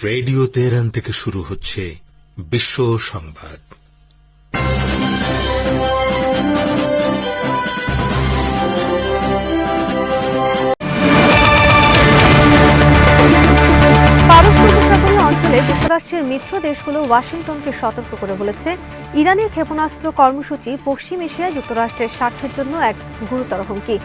Radio Tehran থেকে শুরু হচ্ছে বিশ্ব সংবাদ। পারস্য উপসাগরীয় অঞ্চলে যুক্তরাষ্ট্রের মিত্র দেশগুলো ওয়াশিংটনকে সতর্ক করে বলেছে, ইরানের ক্ষেপণাস্ত্র কর্মসূচি পশ্চিম এশিয়ায় যুক্তরাষ্ট্রের স্বার্থের জন্য এক গুরুতর হুমকি।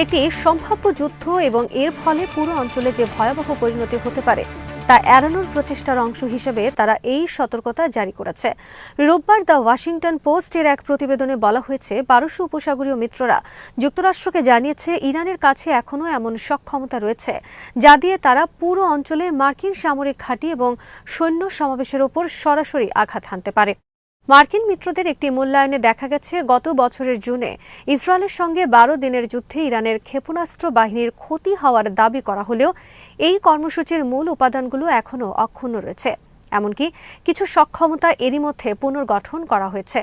একটি সম্ভাব্য যুদ্ধ এবং এর ফলে পুরো অঞ্চলে যে ভয়াবহ পরিণতি হতে পারে তা এড়ানোর প্রচেষ্টার অংশ হিসেবে তারা এই সতর্কতা জারি করেছে। রোববার দ্য ওয়াশিংটন পোস্টের এক প্রতিবেদনে বলা হয়েছে, পারস্য উপসাগরীয় মিত্ররা যুক্তরাষ্ট্রকে জানিয়েছে ইরানের কাছে এখনও এমন সক্ষমতা রয়েছে যা দিয়ে তারা পুরো অঞ্চলে মার্কিন সামরিক ঘাঁটি এবং সৈন্য সমাবেশের ওপর সরাসরি আঘাত হানতে পারে। মার্কিন মিত্রদের একটি মূল্যায়নে দেখা গেছে, গত বছরের জুনে ইসরায়েলের সঙ্গে 12 দিনের যুদ্ধে ইরানের ক্ষেপণাস্ত্র বাহিনীর ক্ষতি হওয়ার দাবি করা হলেও এই কর্মসূচির মূল উপাদানগুলো এখনও অক্ষুণ্ণ রয়েছে। এমনকি কিছু সক্ষমতা এরই মধ্যে পুনর্গঠন করা হয়েছে।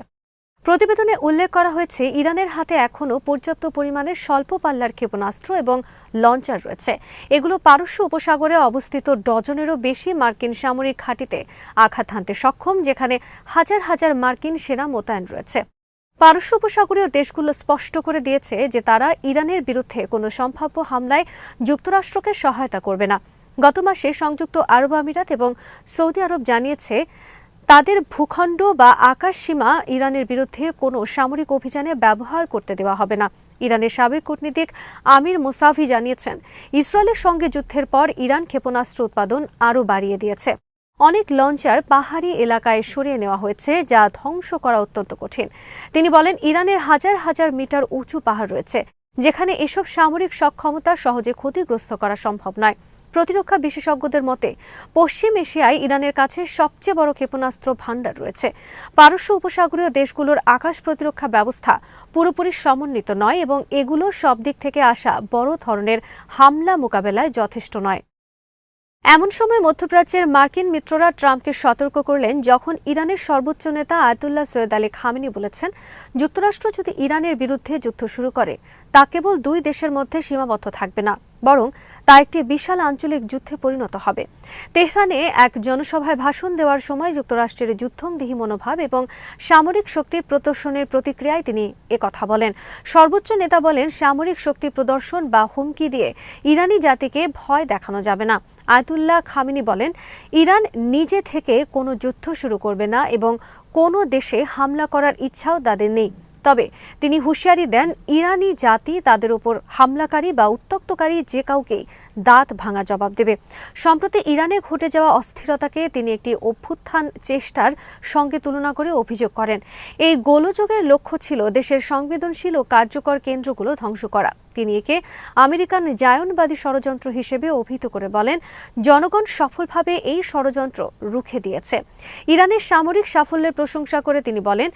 প্রতিবেদনে উল্লেখ করা হয়েছে, ইরানের হাতে এখনও পর্যাপ্ত পরিমাণের স্বল্প পাল্লার ক্ষেপণাস্ত্র এবং লঞ্চার রয়েছে। এগুলো পারস্য উপসাগরে অবস্থিত ডজনেরও বেশি মার্কিন সামরিক ঘাঁটিতে আঘাত হানতে সক্ষম, যেখানে হাজার হাজার মার্কিন সেনা মোতায়েন রয়েছে। পারস্য উপসাগরীয় দেশগুলো স্পষ্ট করে দিয়েছে যে তারা ইরানের বিরুদ্ধে কোনো সম্ভাব্য হামলায় যুক্তরাষ্ট্রকে সহায়তা করবে না। গত মাসে সংযুক্ত আরব আমিরাত এবং সৌদি আরব জানিয়েছে তাদের ভূখণ্ড বা আকাশ সীমা ইরানের বিরুদ্ধে কোনো সামরিক অভিযানে ব্যবহার করতে দেওয়া হবে না। ইরানের সাবেক কূটনীতিক আমির মুসাভি জানিয়েছেন, ইসরায়েলের সঙ্গে যুদ্ধের পর ইরান ক্ষেপণাস্ত্র উৎপাদন আরও বাড়িয়ে দিয়েছে। অনেক লঞ্চার পাহাড়ি এলাকায় সরিয়ে নেওয়া হয়েছে, যা ধ্বংস করা অত্যন্ত কঠিন। তিনি বলেন, ইরানের হাজার হাজার মিটার উঁচু পাহাড় রয়েছে, যেখানে এসব সামরিক সক্ষমতা সহজে ক্ষতিগ্রস্ত করা সম্ভব নয়। প্রতিরক্ষা বিশেষজ্ঞদের মতে, পশ্চিম এশিয়ায় ইরানের কাছে সবচেয়ে বড় ক্ষেপণাস্ত্র ভান্ডার রয়েছে। পারস্য উপসাগরীয় দেশগুলোর আকাশ প্রতিরক্ষা ব্যবস্থা পুরোপুরি সমন্বিত নয় এবং এগুলো সব দিক থেকে আসা বড় ধরনের হামলা মোকাবেলায় যথেষ্ট নয়। এমন সময় মধ্যপ্রাচ্যের মার্কিন মিত্ররা ট্রাম্পকে সতর্ক করলেন, যখন ইরানের সর্বোচ্চ নেতা আয়াতুল্লাহ সৈয়দ আলী খামেনি বলেছেন, যুক্তরাষ্ট্র যদি ইরানের বিরুদ্ধে যুদ্ধ শুরু করে তা কেবল দুই দেশের মধ্যে সীমাবদ্ধ থাকবে না, বরং তা একটি বিশাল আঞ্চলিক যুদ্ধে পরিণত হবে। তেহরানে এক জনসভায় ভাষণ দেওয়ার সময় যুক্তরাষ্ট্রের যুদ্ধংদেহী মনোভাব এবং সামরিক শক্তি প্রদর্শনের প্রতিক্রিয়ায় তিনি একথা বলেন। সর্বোচ্চ নেতা বলেন, সামরিক শক্তি প্রদর্শন বা হুমকি দিয়ে ইরানি জাতিকে ভয় দেখানো যাবে না। আয়াতুল্লাহ খামেনি বলেন, ইরান নিজে থেকে কোনো যুদ্ধ শুরু করবে না এবং কোনো দেশে হামলা করার ইচ্ছাও তাদের নেই। তবে তিনি হুঁশিয়ারি দেন, ইরানি জাতি তাদের উপর হামলাকারী বা উত্ত্যক্তকারী যে কাউকেই দাঁত ভাঙা জবাব দেবে। সম্প্রতি ইরানে ঘটে যাওয়া অস্থিরতাকে তিনি একটি অভ্যুত্থান চেষ্টার সঙ্গে তুলনা করে অভিযোগ করেন। এই গোলযোগের লক্ষ্য ছিল দেশের সংবেদনশীল ও কার্যকর কেন্দ্রগুলো ধ্বংস করা। তিনি একে আমেরিকান জায়নবাদী ষড়যন্ত্র হিসেবে অভিহিত করে বলেন, জনগণ সফলভাবে এই ষড়যন্ত্র রুখে দিয়েছে। ইরানের সামরিক সাফল্যের প্রশংসা করে তিনি বলেন,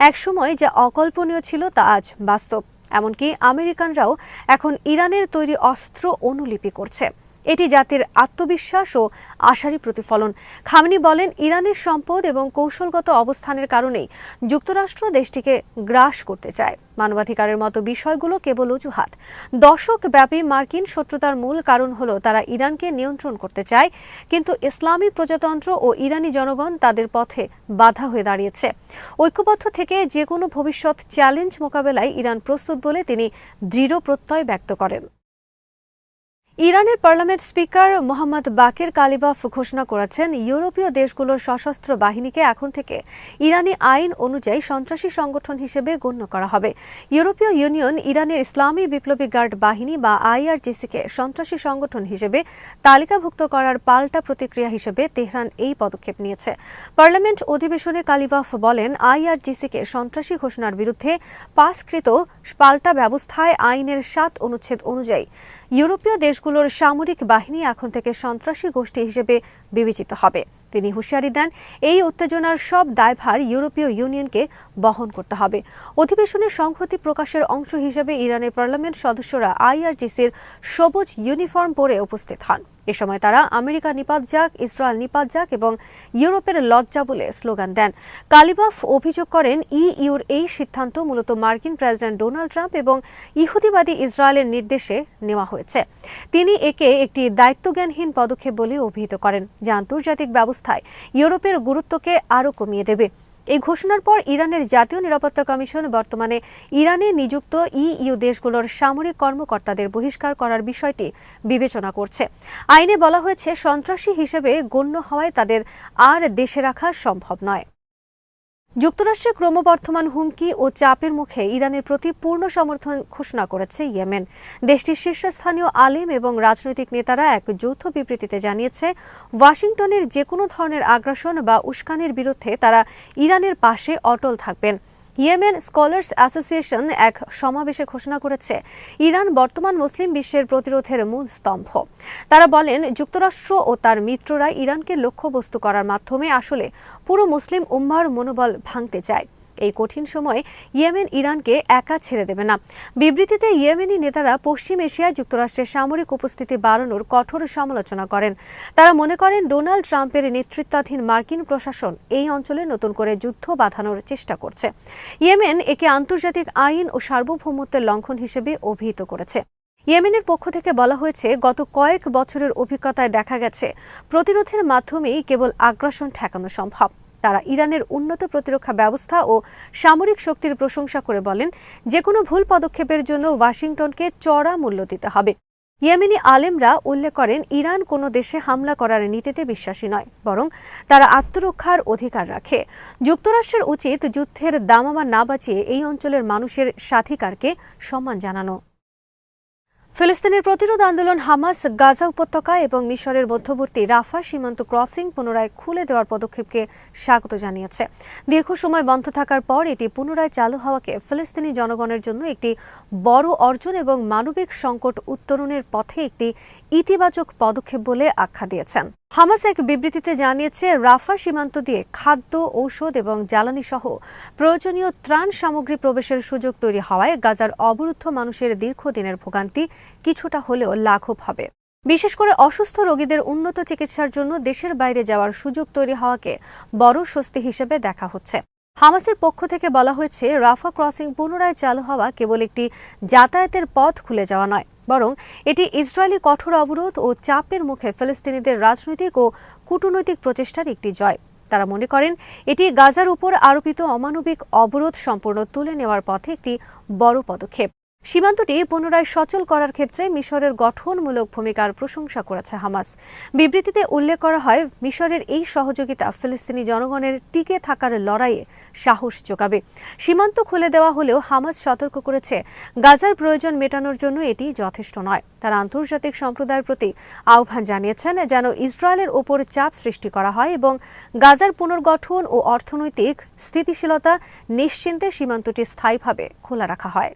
একসময় যা অকল্পনীয় ছিল তা আজ বাস্তব। এমনকি আমেরিকানরাও এখন ইরানের তৈরি অস্ত্র অনুলিপি করছে। এটি জাতির আত্মবিশ্বাস ও আশারই প্রতিফলন। খামেনি বলেন, ইরানের সম্পদ এবং কৌশলগত অবস্থানের কারণেই যুক্তরাষ্ট্র দেশটিকে গ্রাস করতে চায়। মানবাধিকারের মতো বিষয়গুলো কেবল অজুহাত। দশকব্যাপী মার্কিন শত্রুতার মূল কারণ হলো তারা ইরানকে নিয়ন্ত্রণ করতে চায়, কিন্তু ইসলামী প্রজাতন্ত্র ও ইরানি জনগণ তাদের পথে বাধা হয়ে দাঁড়িয়েছে। ঐক্যবদ্ধ থেকে যে কোনো ভবিষ্যৎ চ্যালেঞ্জ মোকাবেলায় ইরান প্রস্তুত বলে তিনি দৃঢ় প্রত্যয় ব্যক্ত করেন। ইরানের পার্লামেন্ট স্পিকার মোহাম্মদ বাকির কালিবাফ ঘোষণা করেছেন, ইউরোপীয় দেশগুলোর সশস্ত্র বাহিনীকে এখন থেকে ইরানি আইন অনুযায়ী সন্ত্রাসী সংগঠন হিসেবে গণ্য করা হবে। ইউরোপীয় ইউনিয়ন ইরানের ইসলামী বিপ্লবী গার্ড বাহিনী বা আইআরজিসিকে সন্ত্রাসী সংগঠন হিসেবে তালিকাভুক্ত করার পাল্টা প্রতিক্রিয়া হিসেবে তেহরান এই পদক্ষেপ নিয়েছে। পার্লামেন্ট অধিবেশনে কালিবাফ বলেন, আইআরজিসিকে সন্ত্রাসী ঘোষণার বিরুদ্ধে পাসকৃত পাল্টা ব্যবস্থায় আইনের 7 অনুচ্ছেদ অনুযায়ী ইউরোপীয় দেশগুলোর সামরিক বাহিনী এখন থেকে সন্ত্রাসী গোষ্ঠী হিসেবে বিবেচিত হবে। তিনি হুঁশিয়ারি দেন, এই উত্তেজনার সব দায়ভার ইউরোপীয় ইউনিয়নকে বহন করতে হবে। অধিবেশনের সংহতি প্রকাশের অংশ হিসেবে ইরানের পার্লামেন্ট সদস্যরা আইআরজিসির সবুজ ইউনিফর্ম পরে উপস্থিত হন। এ সময় তারা আমেরিকা নিপাত যাক, ইসরায়েল নিপাত যাক এবং ইউরোপের লজ্জা বলে স্লোগান দেন। কালিবাফ অভিযোগ করেন, ইইউর এই সিদ্ধান্ত মূলত মার্কিন প্রেসিডেন্ট ডোনাল্ড ট্রাম্প এবং ইহুদিবাদী ইসরায়েলের নির্দেশে নেওয়া হয়েছে। তিনি একে একটি দায়িত্বজ্ঞানহীন পদক্ষেপ বলে অভিহিত করেন, যা আন্তর্জাতিক ব্যবস্থায় ইউরোপের গুরুত্বকে আরও কমিয়ে দেবে। এই ঘোষণার পর ইরানের জাতীয় নিরাপত্তা কমিশন বর্তমানে ইরানে নিযুক্ত ইইউ দেশগুলোর সামরিক কর্মকর্তাদের বহিষ্কার করার বিষয়টি বিবেচনা করছে। আইনে বলা হয়েছে, সন্ত্রাসী হিসেবে গণ্য হওয়ায় তাদের আর দেশে রাখা সম্ভব নয়। যুক্তরাষ্ট্রের ক্রমবর্ধমান হুমকি ও চাপের মুখে ইরানের প্রতি পূর্ণ সমর্থন ঘোষণা করেছে ইয়েমেন। দেশটির শীর্ষস্থানীয় আলেম এবং রাজনৈতিক নেতারা এক যৌথ বিবৃতিতে জানিয়েছে, ওয়াশিংটনের যে কোনো ধরনের আগ্রাসন বা উস্কানির বিরুদ্ধে তারা ইরানের পাশে অটল থাকবেন। ইয়েমেন স্কলার্স অ্যাসোসিয়েশন এক সমাবেশে ঘোষণা করেছে, ইরান বর্তমান মুসলিম বিশ্বের প্রতিরোধের মূল স্তম্ভ। তারা বলেন, যুক্তরাষ্ট্র ও তার মিত্ররা ইরানকে লক্ষ্যবস্তু করার মাধ্যমে আসলে পুরো মুসলিম উম্মাহর মনোবল ভাঙতে চায়। এই কঠিন সময়ে ইয়েমেন ইরানকে একা ছেড়ে দেবে না। বিবৃতিতে ইয়েমেনি নেতারা পশ্চিম এশিয়ায় যুক্তরাষ্ট্রের সামরিক উপস্থিতি বাড়ানোর কঠোর সমালোচনা করেন। তারা মনে করেন, ডোনাল্ড ট্রাম্পের নেতৃত্বাধীন মার্কিন প্রশাসন এই অঞ্চলে নতুন করে যুদ্ধ বাঁধানোর চেষ্টা করছে। ইয়েমেন একে আন্তর্জাতিক আইন ও সার্বভৌমত্বের লঙ্ঘন হিসেবে অভিহিত করেছে। ইয়েমেনের পক্ষ থেকে বলা হয়েছে, গত কয়েক বছরের অভিজ্ঞতায় দেখা গেছে, প্রতিরোধের মাধ্যমেই কেবল আগ্রাসন ঠেকানো সম্ভব। তারা ইরানের উন্নত প্রতিরক্ষা ব্যবস্থা ও সামরিক শক্তির প্রশংসা করে বলেন, যে কোনো ভুল পদক্ষেপের জন্য ওয়াশিংটনকে চড়া মূল্য দিতে হবে। ইয়েমেনি আলেমরা উল্লেখ করেন, ইরান কোনো দেশে হামলা করার নীতিতে বিশ্বাসী নয়, বরং তারা আত্মরক্ষার অধিকার রাখে। যুক্তরাষ্ট্রের উচিত যুদ্ধের দামামা না বাঁচিয়ে এই অঞ্চলের মানুষের স্বাধিকারকে সম্মান জানানো। ফিলিস্তিনের প্রতিরোধ আন্দোলন হামাস গাজা উপত্যকা এবং মিশরের মধ্যবর্তী রাফা সীমান্ত ক্রসিং পুনরায় খুলে দেওয়ার পদক্ষেপকে স্বাগত জানিয়েছে। দীর্ঘ সময় বন্ধ থাকার পর এটি পুনরায় চালু হওয়াকে ফিলিস্তিনি জনগণের জন্য একটি বড় অর্জন এবং মানবিক সংকট উত্তরণের পথে একটি ইতিবাচক পদক্ষেপ বলে আখ্যা দিয়েছেন। হামাস এক বিবৃতিতে জানিয়েছে, রাফা সীমান্ত দিয়ে খাদ্য, ঔষধ এবং জ্বালানি সহ প্রয়োজনীয় ত্রাণ সামগ্রী প্রবেশের সুযোগ তৈরি হওয়ায় গাজার অবরুদ্ধ মানুষের দীর্ঘদিনের ভোগান্তি কিছুটা হলেও লাঘব হবে। বিশেষ করে অসুস্থ রোগীদের উন্নত চিকিৎসার জন্য দেশের বাইরে যাওয়ার সুযোগ তৈরি হওয়াকে বড় স্বস্তি হিসেবে দেখা হচ্ছে। হামাসের পক্ষ থেকে বলা হয়েছে, রাফা ক্রসিং পুনরায় চালু হওয়া কেবল একটি যাতায়াতের পথ খুলে যাওয়া নয়, বরং এটি ইসরায়েলি কঠোর অবরোধ ও চাপের মুখে ফিলিস্তিনিদের রাজনৈতিক ও কূটনৈতিক প্রচেষ্টার একটি জয়। তারা মনে করেন, এটি গাজার উপর আরোপিত অমানবিক অবরোধ সম্পূর্ণ তুলে নেওয়ার পথে একটি বড় পদক্ষেপ। সীমান্তটি পুনরায় সচল করার ক্ষেত্রে মিশরের গঠনমূলক ভূমিকার প্রশংসা করেছে হামাস। বিবৃতিতে উল্লেখ করা হয়, মিশরের এই সহযোগিতা ফিলিস্তিনি জনগণের টিকে থাকার লড়াইয়ে সাহস যোগাবে। সীমান্ত খুলে দেওয়া হলেও হামাস সতর্ক করেছে, গাজার প্রয়োজন মেটানোর জন্য এটি যথেষ্ট নয়। তারা আন্তর্জাতিক সম্প্রদায়ের প্রতি আহ্বান জানিয়েছেন, যেন ইসরায়েলের ওপর চাপ সৃষ্টি করা হয় এবং গাজার পুনর্গঠন ও অর্থনৈতিক স্থিতিশীলতা নিশ্চিন্তে সীমান্তটি স্থায়ীভাবে খোলা রাখা হয়।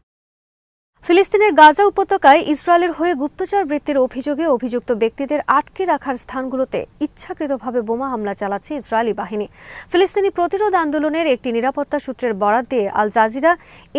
ফিলিস্তিনের গাজা উপত্যকায় ইসরায়েলের হয়ে গুপ্তচর বৃত্তির অভিযোগে অভিযুক্ত ব্যক্তিদের আটকে রাখার স্থানগুলোতে ইচ্ছাকৃতভাবে বোমা হামলা চালাচ্ছে ইসরায়েলি বাহিনী। ফিলিস্তিনি প্রতিরোধ আন্দোলনের একটি নিরাপত্তা সূত্রের বরাত দিয়ে আল জাজিরা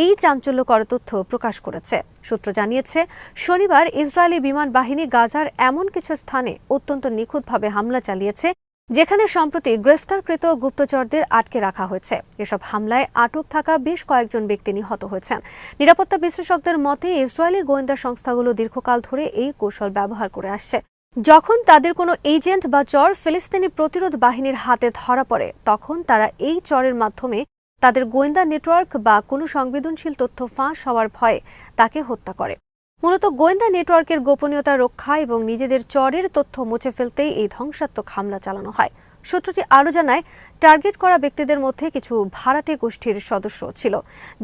এই চাঞ্চল্যকর তথ্য প্রকাশ করেছে। সূত্র জানিয়েছে, শনিবার ইসরায়েলি বিমান বাহিনী গাজার এমন কিছু স্থানে অত্যন্ত নিখুঁতভাবে হামলা চালিয়েছে, যেখানে সম্প্রতি গ্রেফতারকৃত গুপ্তচরদের আটকে রাখা হয়েছে। এসব হামলায় আটক থাকা বেশ কয়েকজন ব্যক্তি নিহত হয়েছেন। নিরাপত্তা বিশ্লেষকদের মতে, ইসরায়েলি গোয়েন্দা সংস্থাগুলো দীর্ঘকাল ধরে এই কৌশল ব্যবহার করে আসছে। যখন তাদের কোনো এজেন্ট বা চর ফিলিস্তিনি প্রতিরোধ বাহিনীর হাতে ধরা পড়ে, তখন তারা এই চরের মাধ্যমে তাদের গোয়েন্দা নেটওয়ার্ক বা কোনো সংবেদনশীল তথ্য ফাঁস হওয়ার ভয়ে তাকে হত্যা করে। মূলত গোয়েন্দা নেটওয়ার্কের গোপনীয়তা রক্ষা এবং নিজেদের চরের তথ্য মুছে ফেলতেই এই ধ্বংসাত্মক হামলা চালানো হয়। সূত্রটি আরও জানায়, টার্গেট করা ব্যক্তিদের মধ্যে কিছু ভাড়াটে গোষ্ঠীর সদস্য ছিল,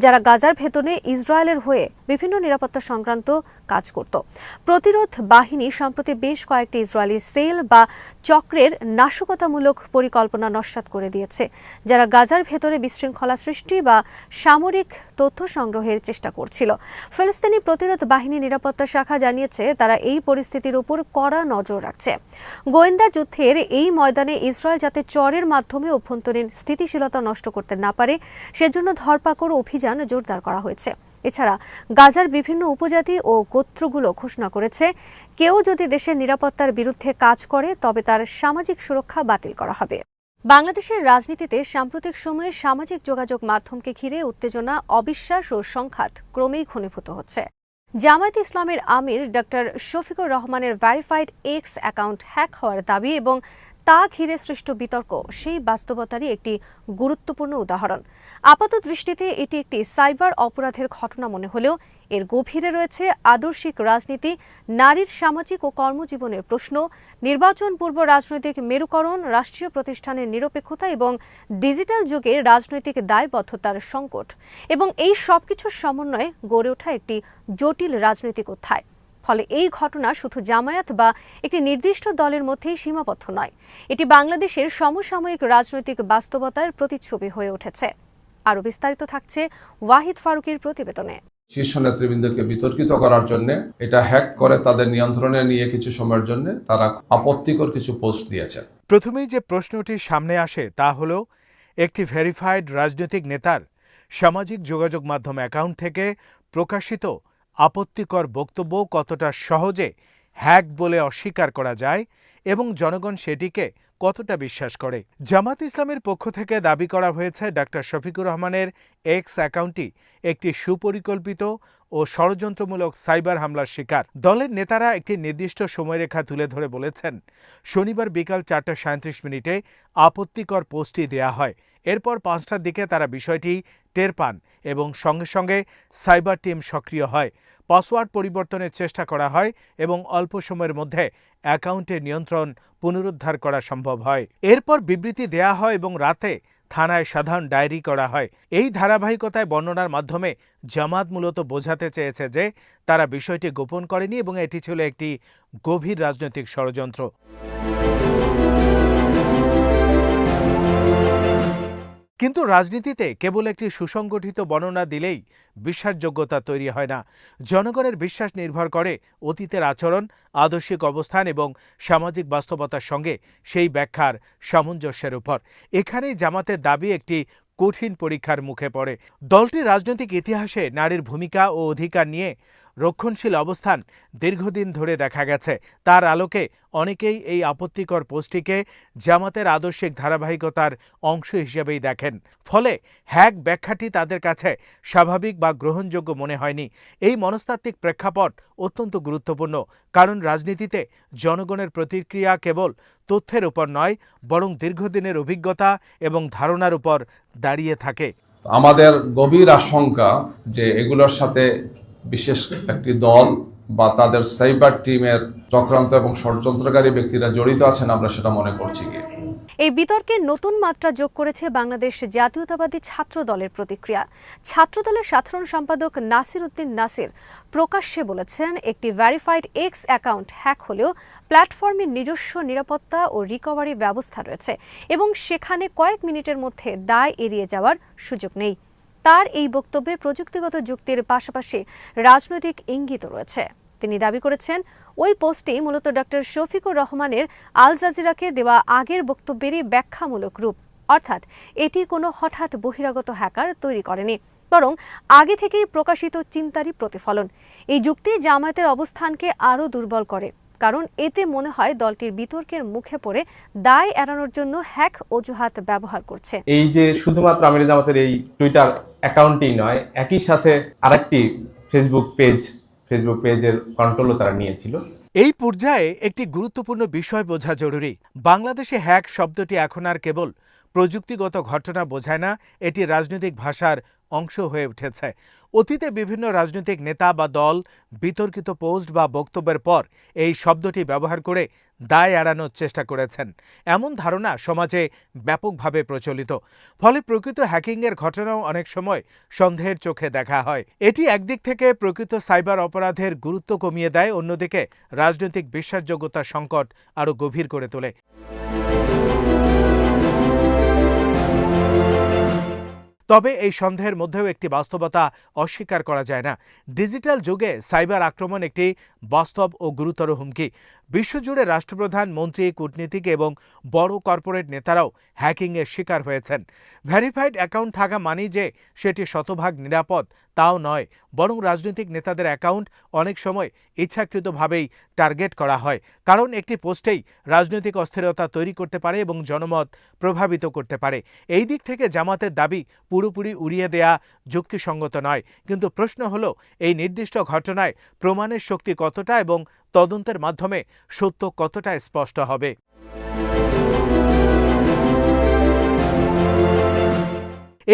যারা গাজার ভেতরে ইসরায়েলের হয়ে বিভিন্ন নিরাপত্তা সংক্রান্ত কাজ করত। প্রতিরোধ বাহিনী সম্প্রতি বেশ কয়েকটি ইসরায়েলি সেল বা চক্রের নাশকতামূলক পরিকল্পনা নস্যাৎ করে দিয়েছে, যারা গাজার ভেতরে বিশৃঙ্খলা সৃষ্টি বা সামরিক তথ্য সংগ্রহের চেষ্টা করছিল। ফিলিস্তিনি প্রতিরোধ বাহিনী নিরাপত্তা শাখা জানিয়েছে, তারা এই পরিস্থিতির উপর কড়া নজর রাখছে। গোয়েন্দা যুদ্ধের এই ময়দানে ইসরায়েল ইসরায়েল যাতে চরের মাধ্যমে অভ্যন্তরীণ স্থিতিশীলতা নষ্ট করতে না পারে সেজন্য ধরপাকড় অভিযান জোরদার করা হয়েছে। এছাড়া গাজার বিভিন্ন উপজাতি ও গোত্রগুলো ঘোষণা করেছে, কেউ যদি দেশের নিরাপত্তার বিরুদ্ধে কাজ করে তবে তার সামাজিক সুরক্ষা বাতিল করা হবে। বাংলাদেশের রাজনীতিতে সাম্প্রতিক সময়ে সামাজিক যোগাযোগ মাধ্যমকে ঘিরে উত্তেজনা, অবিশ্বাস ও সংঘাত ক্রমেই ঘনীভূত হচ্ছে। জামায়াতে ইসলামের আমির ডক্টর শফিকুর রহমানের ভেরিফাইড এক্স অ্যাকাউন্ট হ্যাক হওয়ার দাবি এবং তা ঘিরে সৃষ্ট বিতর্ক সেই বাস্তবতারই একটি গুরুত্বপূর্ণ উদাহরণ। আপাতদৃষ্টিতে এটি একটি সাইবার অপরাধের ঘটনা মনে হলেও এর গভীরে রয়েছে আদর্শিক রাজনীতি, নারীর সামাজিক ও কর্মজীবনের প্রশ্ন, নির্বাচন পূর্ব রাজনৈতিক মেরুকরণ, রাষ্ট্রীয় প্রতিষ্ঠানের নিরপেক্ষতা এবং ডিজিটাল যুগে রাজনৈতিক দায়বদ্ধতার সংকট। এবং এই সবকিছুর সমন্বয়ে গড়ে ওঠা একটি জটিল রাজনৈতিক অধ্যায়। ফলে এই ঘটনা শুধু জামায়াত বা একটি নির্দিষ্ট দলের মধ্যেই সীমাবদ্ধ নয়, এটি বাংলাদেশের সমসাময়িক রাজনৈতিক বাস্তবতার প্রতিচ্ছবি হয়ে উঠেছে। আরও বিস্তারিত থাকছে ওয়াহিদ ফারুকের প্রতিবেদনে। শীর্ষ নেতৃবৃন্দকে বিতর্কিত করার জন্য এটা হ্যাক করে তাদের নিয়ন্ত্রণে নিয়ে কিছু সময়ের জন্য তারা আপত্তিকর কিছু পোস্ট দিয়েছে। প্রথমেই যে প্রশ্নটি সামনে আসে তা হল, একটি ভেরিফাইড রাজনৈতিক নেতার সামাজিক যোগাযোগ মাধ্যম অ্যাকাউন্ট থেকে প্রকাশিত আপত্তিকর বক্তব্য কতটা সহজে হ্যাক বলে অস্বীকার করা যায় এবং জনগণ সেটিকে কতটা বিশ্বাস করে। জামাত ইসলামের পক্ষ থেকে দাবি করা হয়েছে ডক্টর শফিকুর রহমানের এক্স অ্যাকাউন্টটি একটি সুপরিকল্পিত ও ষড়যন্ত্রমূলক সাইবার হামলার শিকার। দলের নেতারা একটি নির্দিষ্ট সময়রেখা তুলে ধরে বলেছেন, শনিবার বিকাল 4:37 আপত্তিকর পোস্টটি দেয়া হয়। এরপর 5টার দিকে তারা বিষয়টি টের পান এবং সঙ্গে সঙ্গে সাইবার টিম সক্রিয় হয়। পাসওয়ার্ড পরিবর্তনের চেষ্টা করা হয় এবং অল্প সময়ের মধ্যে অ্যাকাউন্টের নিয়ন্ত্রণ পুনরুদ্ধার করা সম্ভব হয়। এরপর বিবৃতি দেয়া হয় এবং রাতে থানায় সাধারণ ডায়েরি করা হয়। এই ধারাবাহিকতায় বর্ণনার মাধ্যমে জামাত মূলত বোঝাতে চেয়েছে যে তারা বিষয়টি গোপন করেনি এবং এটি ছিল একটি গভীর রাজনৈতিক ষড়যন্ত্র। কিন্তু রাজনীতিতে কেবল একটি সুসংগঠিত বর্ণনা দিলেই বিশ্বাসযোগ্যতা তৈরি হয় না। জনগণের বিশ্বাস নির্ভর করে অতীতের আচরণ, আদর্শিক অবস্থান এবং সামাজিক বাস্তবতার সঙ্গে সেই ব্যাখ্যার সামঞ্জস্যের উপর। এখানেই জামাতের দাবি একটি কঠিন পরীক্ষার মুখে পড়ে। দলটির রাজনৈতিক ইতিহাসে নারীর ভূমিকা ও অধিকার নিয়ে রক্ষণশীল অবস্থান দীর্ঘদিন ধরে দেখা গেছে। তার আলোকে অনেকেই এই আপত্তিকর পোস্টটিকে জামাতের আদর্শিক ধারাবাহিকতার অংশ হিসেবেই দেখেন। ফলে হ্যাক ব্যাখ্যাটি তাদের কাছে স্বাভাবিক বা গ্রহণযোগ্য মনে হয়নি। এই মনস্তাত্ত্বিক প্রেক্ষাপট অত্যন্ত গুরুত্বপূর্ণ, কারণ রাজনীতিতে জনগণের প্রতিক্রিয়া কেবল তথ্যের উপর নয়, বরং দীর্ঘদিনের অভিজ্ঞতা এবং ধারণার উপর দাঁড়িয়ে থাকে। আমাদের গভীর আশঙ্কা যে এগুলোর সাথে বিশেষ একটি দল বা তাদের সাইবার টিমের চক্রান্ত এবং ষড়যন্ত্রকারী ব্যক্তিরা জড়িত আছেন, আমরা সেটা মনে করছি। এই বিতর্কে নতুন মাত্রা যোগ করেছে বাংলাদেশ জাতীয়তাবাদী ছাত্র দলের প্রতিক্রিয়া। ছাত্র দলের সাধারণ সম্পাদক নাসির উদ্দিন নাসির প্রকাশ্যে বলেছেন, একটি ভেরিফাইড এক্স অ্যাকাউন্ট হ্যাক হলেও প্ল্যাটফর্মের নিজস্ব নিরাপত্তা ও রিকভারি ব্যবস্থা রয়েছে এবং সেখানে কয়েক মিনিটের মধ্যে দায় এড়িয়ে যাওয়ার সুযোগ নেই। তার এই বক্তব্যে প্রযুক্তিগত যুক্তির পাশাপাশি রাজনৈতিক ইঙ্গিত রয়েছে। তিনি দাবি করেছেন, ওই পোস্টটি মূলত ডক্টর শফিকুর রহমানের আল জাজিরাকে দেওয়া আগের বক্তব্যেরই ব্যাখ্যামূলক রূপ। অর্থাৎ এটি কোনো হঠাৎ বহিরাগত হ্যাকার তৈরি করেনি, বরং আগে থেকেই প্রকাশিত চিন্তারই প্রতিফলন। এই যুক্তি জামায়াতের অবস্থানকে আরও দুর্বল করে, কারণ এতে মনে হয় দলটির বিতর্কের মুখে পড়ে দায় এড়ানোর জন্য হ্যাক অজুহাত ব্যবহার করছে। এই যে শুধুমাত্র আমির জামাতের এই টুইটার অ্যাকাউন্টই নয়, একই সাথে আরেকটি ফেসবুক পেজের কন্ট্রোলও তারা নিয়েছিল। এই পর্যায়ে একটি গুরুত্বপূর্ণ বিষয় বোঝা জরুরি। বাংলাদেশে হ্যাক শব্দটি এখন আর কেবল প্রযুক্তিগত ঘটনা বোঝায় না, এটি রাজনৈতিক ভাষার অংশ হয়ে উঠেছে। অতীতে বিভিন্ন রাজনৈতিক নেতা বা দল বিতর্কিত পোস্ট বা বক্তব্যের পর এই শব্দটি ব্যবহার করে দায় এড়ানোর চেষ্টা করেছেন। এমন ধারণা সমাজে ব্যাপকভাবে প্রচলিত। ফলে প্রকৃত হ্যাকিংয়ের ঘটনাও অনেক সময় সন্দেহের চোখে দেখা হয়। এটি একদিক থেকে প্রকৃত সাইবার অপরাধের গুরুত্ব কমিয়ে দেয়, অন্যদিকে রাজনৈতিক বিশ্বাসযোগ্যতার সংকট আরও গভীর করে তোলে। তবে এই সন্দেহের মধ্যেও একটি বাস্তবতা অস্বীকার করা যায় না। ডিজিটাল যুগে সাইবার আক্রমণ একটি বাস্তব ও গুরুতর হুমকি। বিশ্বজুড়ে রাষ্ট্রপ্রধান, মন্ত্রী, কূটনীতিক এবং বড় কর্পোরেট নেতারাও হ্যাকিংয়ের শিকার হয়েছেন। ভেরিফাইড অ্যাকাউন্ট থাকা মানেই যে সেটি শতভাগ নিরাপদ তাও নয়, বরং রাজনৈতিক নেতাদের অ্যাকাউন্ট অনেক সময় ইচ্ছাকৃতভাবেই টার্গেট করা হয়, কারণ একটি পোস্টেই রাজনৈতিক অস্থিরতা তৈরি করতে পারে এবং জনমত প্রভাবিত করতে পারে। এই দিক থেকে জামাতের দাবি পুরোপুরি উড়িয়ে দেয়া যুক্তিসঙ্গত নয়, কিন্তু প্রশ্ন হলো এই নির্দিষ্ট ঘটনায় প্রমাণের শক্তি কতটা এবং তদন্তের মাধ্যমে সত্য কতটা স্পষ্ট হবে।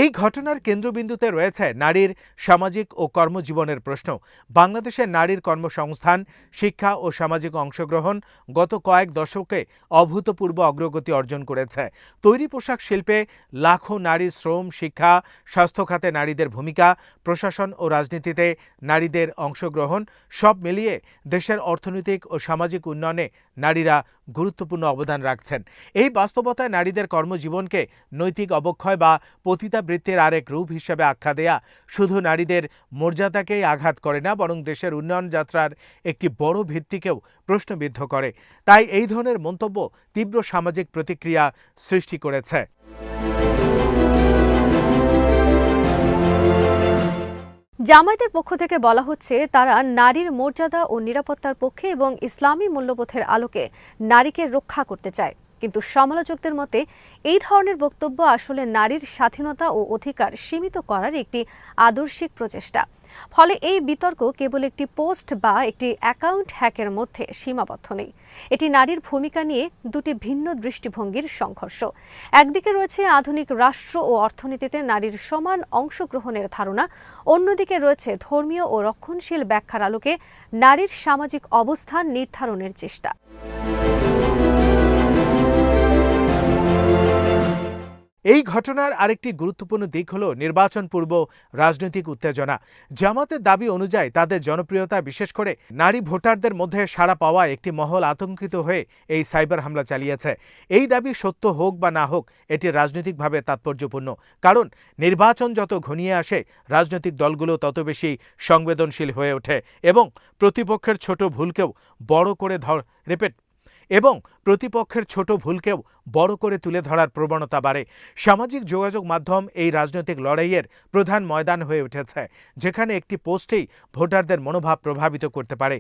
এই ঘটনার কেন্দ্রবিন্দুতে রয়েছে নারীর সামাজিক ও কর্মজীবনের প্রশ্ন। বাংলাদেশের নারীর কর্মসংস্থান, শিক্ষা ও সামাজিক অংশগ্রহণ গত কয়েক দশকে অভূতপূর্ব অগ্রগতি অর্জন করেছে। তৈরি পোশাক শিল্পে লাখো নারীর শ্রম, শিক্ষা, স্বাস্থ্য খাতে নারীদের ভূমিকা, প্রশাসন ও রাজনীতিতে নারীদের অংশগ্রহণ সব মিলিয়ে দেশের অর্থনৈতিক ও সামাজিক উন্নয়নে নারীরা গুরুত্বপূর্ণ অবদান রাখছেন। এই বাস্তবতায় নারীদের কর্মজীবনকে নৈতিক অবক্ষয় বা পতিতাবৃত্তির আরেক রূপ হিসেবে আখ্যা দেয়া শুধু নারীদের মর্যাদাকেই আঘাত করে না, বরং দেশের উন্নয়ন যাত্রার একটি বড় ভিত্তিকেও প্রশ্নবিদ্ধ করে। তাই এই ধরনের মন্তব্য তীব্র সামাজিক প্রতিক্রিয়া সৃষ্টি করেছে। জামায়াতের পক্ষ থেকে বলা হচ্ছে তারা নারীর মর্যাদা ও নিরাপত্তার পক্ষে এবং ইসলামী মূল্যবোধের আলোকে নারীকে রক্ষা করতে চায়। কিন্তু সমালোচকদের মতে এই ধরনের বক্তব্য আসলে নারীর স্বাধীনতা ও অধিকার সীমিত করার একটি আদর্শিক প্রচেষ্টা। ফলে এই বিতর্ক কেবল একটি পোস্ট বা একটি অ্যাকাউন্ট হ্যাকের মধ্যে সীমাবদ্ধ নেই। এটি নারীর ভূমিকা নিয়ে দুটি ভিন্ন দৃষ্টিভঙ্গির সংঘর্ষ। একদিকে রয়েছে আধুনিক রাষ্ট্র ও অর্থনীতিতে নারীর সমান অংশগ্রহণের ধারণা, অন্যদিকে রয়েছে ধর্মীয় ও রক্ষণশীল ব্যাখ্যার আলোকে নারীর সামাজিক অবস্থান নির্ধারণের চেষ্টা। এই ঘটনার আরেকটি গুরুত্বপূর্ণ দিক হল নির্বাচন পূর্ব রাজনৈতিক উত্তেজনা। জামাতের দাবি অনুযায়ী তাদের জনপ্রিয়তা, বিশেষ করে নারী ভোটারদের মধ্যে সাড়া পাওয়া একটি মহল আতঙ্কিত হয়ে এই সাইবার হামলা চালিয়েছে। এই দাবি সত্য হোক বা না হোক, এটি রাজনৈতিকভাবে তাৎপর্যপূর্ণ, কারণ নির্বাচন যত ঘনিয়ে আসে রাজনৈতিক দলগুলো তত বেশি সংবেদনশীল হয়ে ওঠে এবং প্রতিপক্ষের ছোট ভুলকেও বড় করে তুলে ধরার প্রবণতা বাড়ে। সামাজিক যোগাযোগ মাধ্যম এই রাজনৈতিক লড়াইয়ের প্রধান ময়দান হয়ে উঠেছে, যেখানে একটি পোস্টেই ভোটারদের মনোভাব প্রভাবিত করতে পারে।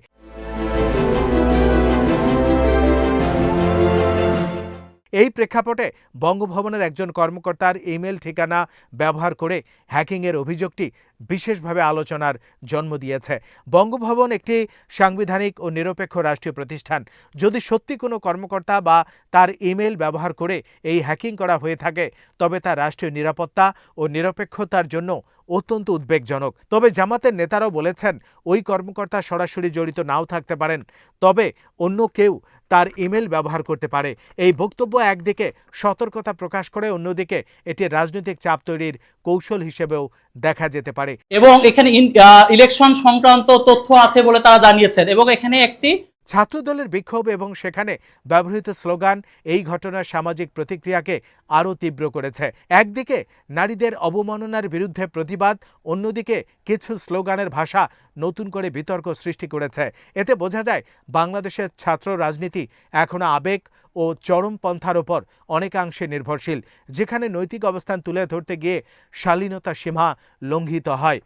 এই প্রেক্ষাপটে বঙ্গভবনের একজন কর্মকর্তার ইমেল ঠিকানা ব্যবহার করে হ্যাকিংয়ের অভিযোগটি বিশেষভাবে আলোচনার জন্ম দিয়েছে। বঙ্গভবন একটি সাংবিধানিক ও নিরপেক্ষ রাষ্ট্রীয় প্রতিষ্ঠান। যদি সত্যি কোনো কর্মকর্তা বা তার ইমেল ব্যবহার করে এই হ্যাকিং করা হয়ে থাকে, তবে তা রাষ্ট্রীয় নিরাপত্তা ও নিরপেক্ষতার জন্য অত্যন্ত উদ্বেগজনক। তবে জামাতের নেতারাও বলেছেন ওই কর্মকর্তা সরাসরি জড়িত নাও থাকতে পারেন, তবে অন্য কেউ তার ইমেল ব্যবহার করতে পারে। এই বক্তব্য একদিকে সতর্কতা প্রকাশ করে, অন্যদিকে এটি রাজনৈতিক চাপ তৈরির কৌশল হিসেবেও দেখা যেতে পারে। এবং এখানে ইলেকশন সংক্রান্ত তথ্য আছে বলে তারা জানিয়েছেন এবং এখানে একটি ছাত্রদলের বিক্ষোভ এবং সেখানে ব্যবহৃত স্লোগান এই ঘটনার সামাজিক প্রতিক্রিয়াকে আরও তীব্র করেছে। একদিকে নারীদের অবমাননার বিরুদ্ধে প্রতিবাদ, অন্যদিকে কিছু স্লোগানের ভাষা নতুন করে বিতর্ক সৃষ্টি করেছে। এতে বোঝা যায় বাংলাদেশের ছাত্র রাজনীতি এখনো আবেগ ও চরমপন্থার ওপর অনেকাংশে নির্ভরশীল, যেখানে নৈতিক অবস্থান তুলে ধরতে গিয়ে শালীনতা সীমা লঙ্ঘিত হয়।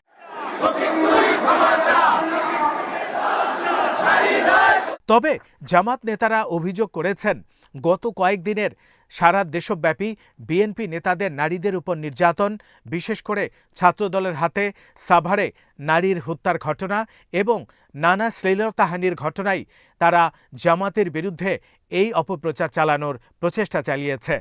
তবে জামাত নেতারা অভিযোগ করেছেন, গত কয়েকদিনের সারা দেশব্যাপী বিএনপি নেতাদের নারীদের উপর নির্যাতন, বিশেষ করে ছাত্রদলের হাতে সাভারে নারীর হত্যার ঘটনা এবং নানা শ্লীলতাহানির ঘটনায় তারা জামাতের বিরুদ্ধে এই অপপ্রচার চালানোর প্রচেষ্টা চালিয়েছে।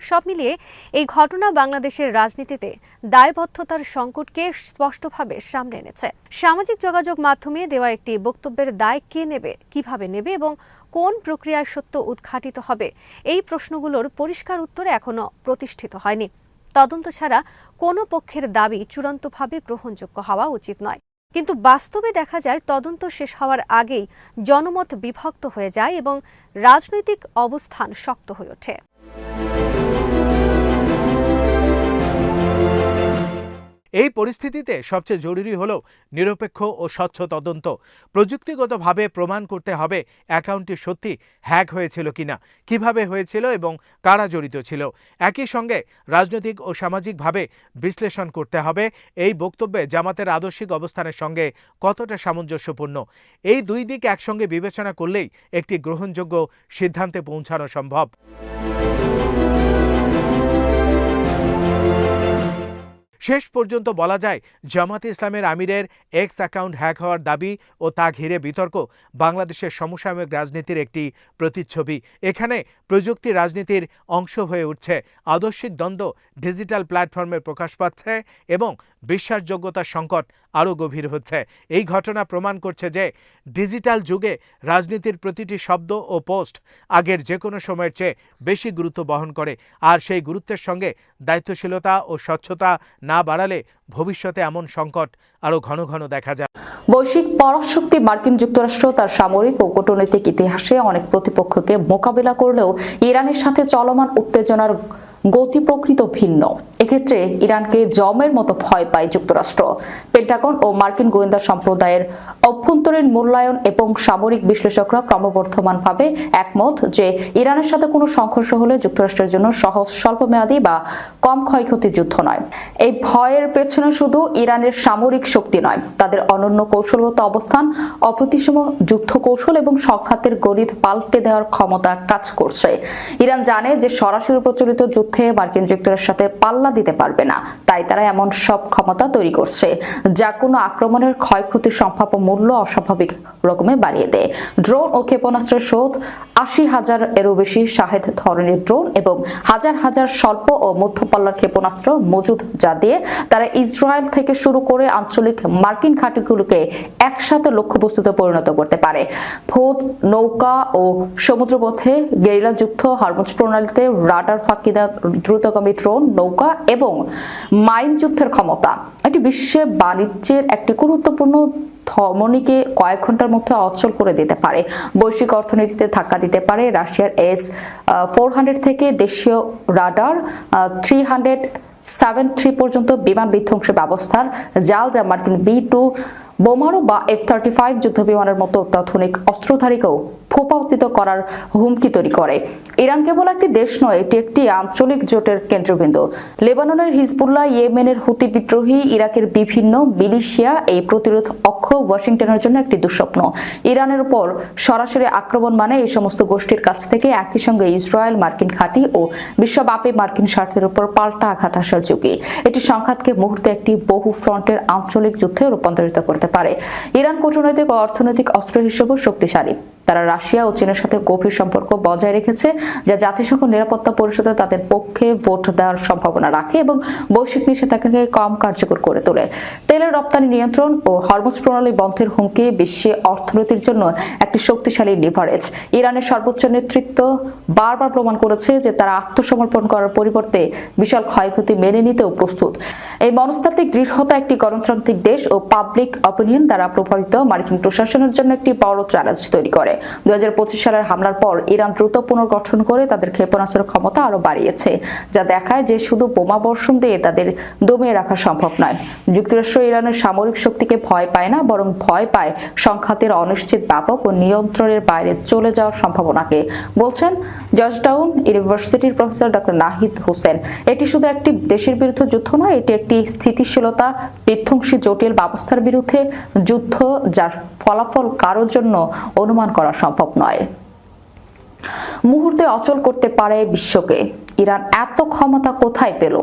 সব মিলিয়ে এই ঘটনা বাংলাদেশের রাজনীতিতে দায়বদ্ধতার সংকটকে স্পষ্টভাবে সামনে এনেছে। সামাজিক যোগাযোগ মাধ্যমে দেওয়া একটি বক্তব্যের দায় কে নেবে, কিভাবে নেবে এবং কোন প্রক্রিয়ায় সত্য উদ্ঘাটিত হবে, এই প্রশ্নগুলোর পরিষ্কার উত্তর এখনো প্রতিষ্ঠিত হয়নি। তদন্ত ছাড়া কোনো পক্ষের দাবি চূড়ান্তভাবে গ্রহণযোগ্য হওয়া উচিত নয়। কিন্তু বাস্তবে দেখা যায় তদন্ত শেষ হওয়ার আগেই জনমত বিভক্ত হয়ে যায় এবং রাজনৈতিক অবস্থান শক্ত হয়ে ওঠে। এই পরিস্থিতিতে সবচেয়ে জরুরি হল নিরপেক্ষ ও স্বচ্ছ তদন্ত। প্রযুক্তিগতভাবে প্রমাণ করতে হবে অ্যাকাউন্টটি সত্যি হ্যাক হয়েছিল কিনা, কিভাবে হয়েছিল এবং কারা জড়িত ছিল। একই সঙ্গে রাজনৈতিক ও সামাজিকভাবে বিশ্লেষণ করতে হবে এই বক্তব্যে জামাতের আদর্শিক অবস্থানের সঙ্গে কতটা সামঞ্জস্যপূর্ণ। এই দুই দিক একসঙ্গে বিবেচনা করলেই একটি গ্রহণযোগ্য সিদ্ধান্তে পৌঁছানো সম্ভব। শেষ পর্যন্ত বলা যায় জামাতে ইসলামের আমিরের এক্স অ্যাকাউন্ট হ্যাক হওয়ার দাবি ও তা ঘিরে বিতর্ক বাংলাদেশের সমসাময়িক রাজনীতির একটি প্রতিচ্ছবি। এখানে প্রযুক্তি রাজনীতির অংশ হয়ে উঠছে, আদর্শিক দ্বন্দ্ব ডিজিটাল প্ল্যাটফর্মে প্রকাশ পাচ্ছে এবং বিশ্বাসযোগ্যতার সংকট আরও গভীর হচ্ছে। এই ঘটনা প্রমাণ করছে যে ডিজিটাল যুগে রাজনীতির প্রতিটি শব্দ ও পোস্ট আগের যে কোনো সময়ের চেয়ে বেশি গুরুত্ব বহন করে, আর সেই গুরুত্বের সঙ্গে দায়িত্বশীলতা ও স্বচ্ছতা না বাড়ালে ভবিষ্যতে এমন সংকট আরও ঘন ঘন দেখা যায়। বৈশ্বিক পরাশক্তি মার্কিন যুক্তরাষ্ট্র তার সামরিক ও কূটনৈতিক ইতিহাসে অনেক প্রতিপক্ষকে মোকাবিলা করলেও ইরানের সাথে চলমান উত্তেজনার গতি প্রকৃত ভিন্ন। এক্ষেত্রে ইরানকে জমের মতো ভয় পায় যুক্তরাষ্ট্র। পেন্টাগন ও মার্কিন গোয়েন্দা সম্প্রদায়ের অভ্যন্তরীণ মূল্যায়ন এবং সামরিক বিশ্লেষকরা ক্রমবর্ধমানভাবে একমত যে ইরানের সাথে কোনো সংঘর্ষ হলে যুক্তরাষ্ট্রের জন্য সহজ স্বল্পমেয়াদী বা কম ক্ষয়ক্ষতির যুদ্ধ নয়। এই ভয়ের পেছনে শুধু ইরানের সামরিক শক্তি নয়, তাদের অনন্য কৌশলগত অবস্থান, অপ্রতিসম যুদ্ধ কৌশল এবং সংঘাতের গণিত পাল্টে দেওয়ার ক্ষমতা কাজ করছে। ইরান জানে যে সরাসরি প্রচলিত যুদ্ধে মার্কিন যুক্তরাষ্ট্রের সাথে পাল্লা দিতে পারবে না, তাই তারা এমন সব ক্ষমতা তৈরি করছে যা কোনো আক্রমণের ক্ষয়ক্ষতির সম্ভাব্য মূল্য অস্বাভাবিক রকমে বাড়িয়ে দেয়। ড্রোন ও ক্ষেপণাস্ত্রের শোধ, ৮০,০০০ এরও বেশি শাহেদ ধরনের ড্রোন এবং হাজার হাজার স্বল্প ও মধ্যপাল্লার ক্ষেপণাস্ত্র মজুদ, যা দিয়ে তারা ইসরায়েল থেকে শুরু করে আঞ্চলিক মার্কিন ঘাঁটিগুলোকে একসাথে লক্ষ্যবস্তুতে পরিণত করতে পারে। ভূত, নৌকা ও সমুদ্রপথে গেরিলা যুদ্ধ, হরমুজ প্রণালীতে রাডার ফাঁকিদা দ্রুতগামী ড্রোন, নৌকা এবং মাইন যুদ্ধের ক্ষমতা এটি বিশ্বে বাণিজ্যের একটি গুরুত্বপূর্ণ ধমনীকে কয়েক ঘন্টার মধ্যে অচল করে দিতে পারে। বৈশ্বিক অর্থনীতিতে ধাক্কা দিতে পারে। রাশিয়ার S-400 থেকে দেশীয় রাডার 373 পর্যন্ত বিমান বিধ্বংসী ব্যবস্থার জাল, যা মার্কিন B-2 বোমারু বা F-35 যুদ্ধ বিমানের মতো অত্যাধুনিক অস্ত্রধারীকেও ভূপাতিত করার হুমকি তৈরি করে। ইরান কেবল একটি দেশ নয়, এটি একটি আঞ্চলিক জোটের কেন্দ্রবিন্দু। লেবাননের হিজবুল্লাহ, ইয়েমেনের হুতি বিদ্রোহী, ইরাকের বিভিন্ন মিলিশিয়া, এই প্রতিরোধ অক্ষ ওয়াশিংটনের জন্য একটি দুঃস্বপ্ন। ইরানের উপর সরাসরি আক্রমণ মানে এই সমস্ত গোষ্ঠীর কাছ থেকে একই সঙ্গে ইসরায়েল, মার্কিন ঘাঁটি ও বিশ্বব্যাপী মার্কিন স্বার্থের উপর পাল্টা আঘাত আসার ঝুঁকি। এটি সংঘাতকে মুহূর্তে একটি বহু ফ্রন্টের আঞ্চলিক যুদ্ধে রূপান্তরিত করতে পারে। ইরান কূটনৈতিক ও অর্থনৈতিক অস্ত্র হিসেবেও শক্তিশালী। তারা রাশিয়া ও চীনের সাথে গভীর সম্পর্ক বজায় রেখেছে, যা জাতিসংঘ নিরাপত্তা পরিষদে তাদের পক্ষে ভোট দেওয়ার সম্ভাবনা রাখে এবং বৈশ্বিক নিষেধাজ্ঞাকে কম কার্যকর করে তোলে। তেলের রপ্তানি নিয়ন্ত্রণ ও হরমুজ প্রণালী বন্ধের হুমকি বিশ্বে অর্থনীতির জন্য একটি শক্তিশালী লিভারেজ। ইরানের সর্বোচ্চ নেতৃত্ব বারবার প্রমাণ করেছে যে তারা আত্মসমর্পণ করার পরিবর্তে বিশাল ক্ষয়ক্ষতি মেনে নিতেও প্রস্তুত। এই মনস্তাত্ত্বিক দৃঢ়তা একটি গণতান্ত্রিক দেশ ও পাবলিক অপিনিয়ন দ্বারা প্রভাবিত মার্কিন প্রশাসনের জন্য একটি বড় চ্যালেঞ্জ তৈরি করে। 2025 সালের হামলার পর ইরান দ্রুত পুনর্গঠন করে তাদের ক্ষেপণাস্ত্রের ক্ষমতা আরো বাড়িয়েছে, যা দেখায় যে শুধু বোমা বর্ষণ দিয়ে তাদের দমিয়ে রাখা সম্ভব নয়। যুক্তরাষ্ট্র ইরানের সামরিক শক্তিকে ভয় পায় না, বরং ভয় পায় সংঘাতের অনিশ্চিত, ব্যাপক ও নিয়ন্ত্রণের বাইরে চলে যাওয়ার সম্ভাবনাকে, বলছেন জর্জটাউন ইউনিভার্সিটির প্রফেসর ডক্টর নাহিদ হোসেন। এটি শুধু একটি দেশের বিরুদ্ধে যুদ্ধ নয়, এটি একটি স্থিতিশীলতা বিধ্বংসী জটিল ব্যবস্থার বিরুদ্ধে যুদ্ধ, যার ফলাফল কারোর জন্য অনুমান করা সম্ভব নয়। মুহূর্তে অচল করতে পারে বিশ্বকে। ইরান এত ক্ষমতা কোথায় পেল?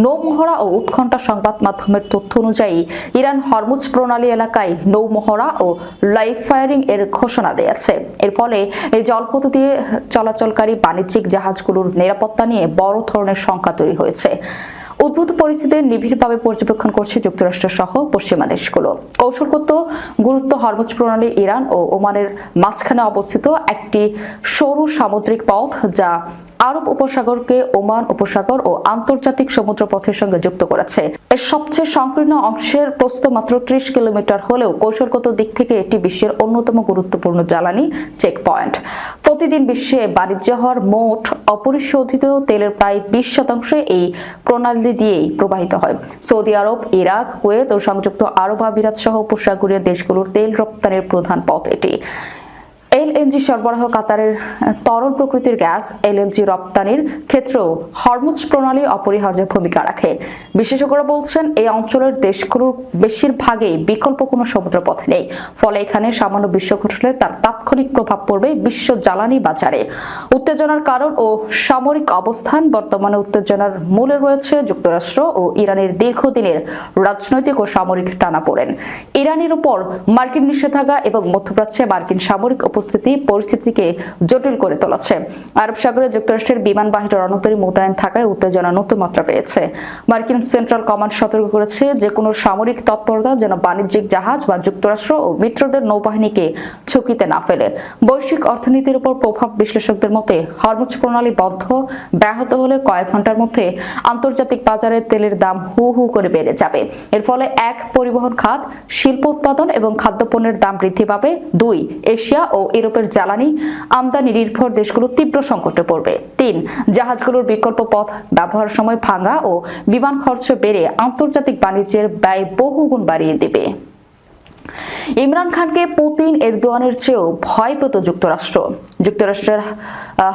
নৌমহড়া ও উৎকণ্ঠা সংবাদ মাধ্যমের তথ্য অনুযায়ী ইরান হরমুজ প্রণালী এলাকায় নৌমহড়া ও লাইভ ফায়ারিং এর ঘোষণা দিয়েছে। এর ফলে এই জলপথ দিয়ে চলাচলকারী বাণিজ্যিক জাহাজগুলোর নিরাপত্তা নিয়ে বড় ধরনের শঙ্কা তৈরি হয়েছে। উদ্ভূত পরিস্থিতি নিবিড়ভাবে পর্যবেক্ষণ করছে যুক্তরাষ্ট্র সহ পশ্চিমা দেশগুলো। কৌশলগত গুরুত্ব, হরমুজ প্রণালী ইরান ও ওমানের মাঝখানে অবস্থিত একটি সরু সামুদ্রিক পথ, যা আরব উপসাগরকে ওমান উপসাগর ও আন্তর্জাতিক সমুদ্রপথের সঙ্গে যুক্ত করেছে। এর সবচেয়ে সংকীর্ণ অংশের প্রস্থ মাত্র 30 কিলোমিটার হলেও কৌশলগত দিক থেকে এটি বিশ্বের অন্যতম গুরুত্বপূর্ণ জ্বালানি চেক পয়েন্ট। প্রতিদিন বিশ্বে বাণিজ্য হওয়ার মোট অপরিশোধিত তেলের প্রায় 20% এই প্রণালী দিয়েই প্রবাহিত হয়। সৌদি আরব, ইরাক, কুয়েত ও সংযুক্ত আরব আমিরাত সহ উপসাগরীয় দেশগুলোর তেল রপ্তানির প্রধান পথ এটি। এলএনজি সরবরাহ, কাতারের তরল প্রকৃতির গ্যাস এলএনজি রপ্তানির ক্ষেত্রেও হরমুজ প্রণালী অপরিহার্য ভূমিকা রাখে। বিশেষজ্ঞরা বলছেন এই অঞ্চলের দেশগুলোর বেশিরভাগেই বিকল্প কোনো সমুদ্রপথ নেই, ফলে এখানে সামান্য বিস্ফোরণ ঘটলে তার তাৎক্ষণিক প্রভাব পড়বে বিশ্ব জ্বালানি বাজারে। উত্তেজনার কারণ ও সামরিক অবস্থান। বর্তমানে উত্তেজনার মূলে রয়েছে যুক্তরাষ্ট্র ও ইরানের দীর্ঘদিনের রাজনৈতিক ও সামরিক টানাপোড়েন। ইরানের উপর মার্কিন নিষেধাজ্ঞা এবং মধ্যপ্রাচ্যে মার্কিন সামরিক পরিস্থিতিকে জটিল করে তুলেছে। আরব সাগরে যুক্তরাষ্ট্রের বিমান বাহিনী রণতরী মোতায়েন থাকায় উত্তেজনা নতুন মাত্রা পেয়েছে। মার্কিন সেন্ট্রাল কমান্ড সতর্ক করেছে যে কোনো সামরিক তৎপরতা যেন বাণিজ্যিক জাহাজ বা যুক্তরাষ্ট্র ও মিত্রদের নৌবাহিনীকে ঝুঁকিতে না ফেলে। বৈশ্বিক অর্থনীতির উপর প্রভাব। বিশ্লেষকদের মতে হরমুজ প্রণালী বন্ধ ব্যাহত হলে কয়েক ঘন্টার মধ্যে আন্তর্জাতিক বাজারে তেলের দাম হু হু করে বেড়ে যাবে। এর ফলে 1, পরিবহন খাত, শিল্প উৎপাদন এবং খাদ্যপণ্যের দাম বৃদ্ধি পাবে। 2, এশিয়া ও ইউরোপের জ্বালানি আমদানি নির্ভর দেশগুলো তীব্র সংকটে পড়বে। 3, জাহাজগুলোর বিকল্প পথ ব্যবহারের সময় ভাঙা ও বিমান খরচ বেড়ে আন্তর্জাতিক বাণিজ্যের ব্যয় বহুগুণ বাড়িয়ে দেবে। ইমরান খানকে পুতিন এরদোয়ানের চেয়েও ভয় পেত যুক্তরাষ্ট্র। যুক্তরাষ্ট্রের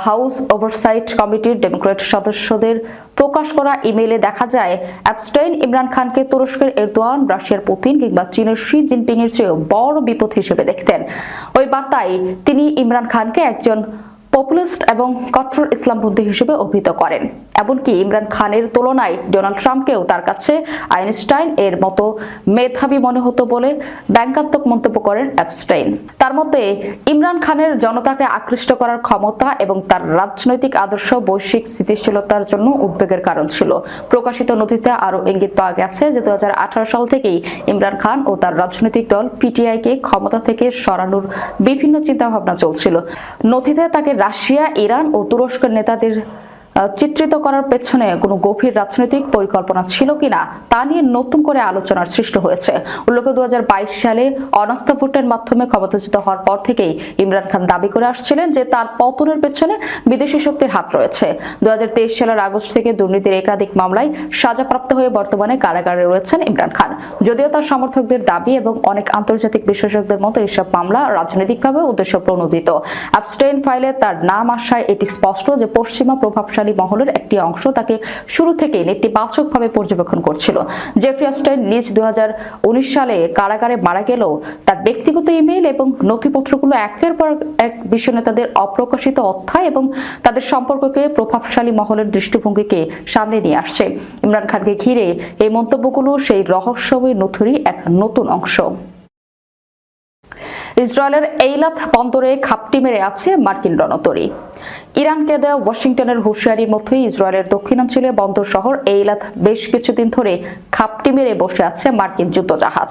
হাউস ওভারসাইট কমিটির ডেমোক্র্যাট সদস্যদের প্রকাশ করা ইমেইলে দেখা যায় অ্যাপস্টাইন ইমরান খানকে তুরস্কের এরদোয়ান, রাশিয়ার পুতিন কিংবা চীনের শি জিনপিং এর চেয়েও বড় বিপদ হিসেবে দেখতেন। ওই বার্তায় তিনি ইমরান খানকে একজন পপুলিস্ট এবং কট্টর ইসলামপন্থী হিসেবে অভিহিত করেন। এমনকি ইমরান খানের তুলনায় ডোনাল্ড ট্রাম্পকেও তার কাছে আইনস্টাইন এর মতো মেধাবী মনে হতো বলে ব্যঙ্গাত্মক মন্তব্য করেন অ্যাপস্টাইন। তার মতে ইমরান খানের জনতাকে আকৃষ্ট করার ক্ষমতা এবং তার রাজনৈতিক আদর্শ বৈশ্বিক স্থিতিশীলতার জন্য উদ্বেগের কারণ ছিল। প্রকাশিত নথিতে আরও ইঙ্গিত পাওয়া গেছে যে 2018 সাল থেকেই ইমরান খান ও তার রাজনৈতিক দল পিটিআইকে ক্ষমতা থেকে সরানোর বিভিন্ন চিন্তাভাবনা চলছিল। নথিতে তাকে রাশিয়া, ইরান ও তুরস্কের নেতাদের চিত্রিত করার পেছনে কোনো গভীর রাজনৈতিক পরিকল্পনা ছিল কিনা তা নিয়ে নতুন করে আলোচনার সৃষ্টি হয়েছে। উল্লেখ্য 2022 সালে অনাস্থা ভোটের মাধ্যমে ক্ষমতাচ্যুত হওয়ার পর থেকেই ইমরান খান দাবি করে আসছিলেন যে তার পতনের পেছনে বিদেশি শক্তির হাত রয়েছে। 2023 সালের আগস্ট থেকে দুর্নীতির একাধিক মামলায় সাজাপ্রাপ্ত হয়ে বর্তমানে কারাগারে রয়েছেন ইমরান খান। যদিও তার সমর্থকদের দাবি এবং অনেক আন্তর্জাতিক বিশেষজ্ঞদের মতো এসব মামলা রাজনৈতিকভাবে উদ্দেশ্য প্রণোদিত। অ্যাপস্টাইন ফাইলে তার নাম আসায় এটি স্পষ্ট যে পশ্চিমা প্রভাবশালী মহলের একটি অংশ তাকে শুরু থেকে নেতিবাচকভাবে পর্যবেক্ষণ করছিল। জেফরি অ্যাপস্টাইন নিজ 2019 সালে কারাগারে মারা গেলেও তার ব্যক্তিগত ইমেইল এবং নথিপত্রগুলো একের পর এক বিশ্ব নেতাদের অপ্রকাশিত অধ্যায় এবং তাদের সম্পর্ককে প্রভাবশালী মহলের দৃষ্টিভঙ্গিকে সামনে নিয়ে আসছে। ইমরান খানকে ঘিরে এই মন্তব্যগুলো সেই রহস্যময় নথিরই এক নতুন অংশ। ইসরায়েলের এইলাত বন্দরে খাপটি মেরে আছে মার্কিন রণতরী। ইরানকে দেওয়া ওয়াশিংটনের হুঁশিয়ারির মধ্যেই ইসরায়েলের দক্ষিণাঞ্চলীয় বন্দর শহর এইলাত বেশ কিছুদিন ধরে খাপটি মেরে বসে আছে মার্কিন যুদ্ধজাহাজ।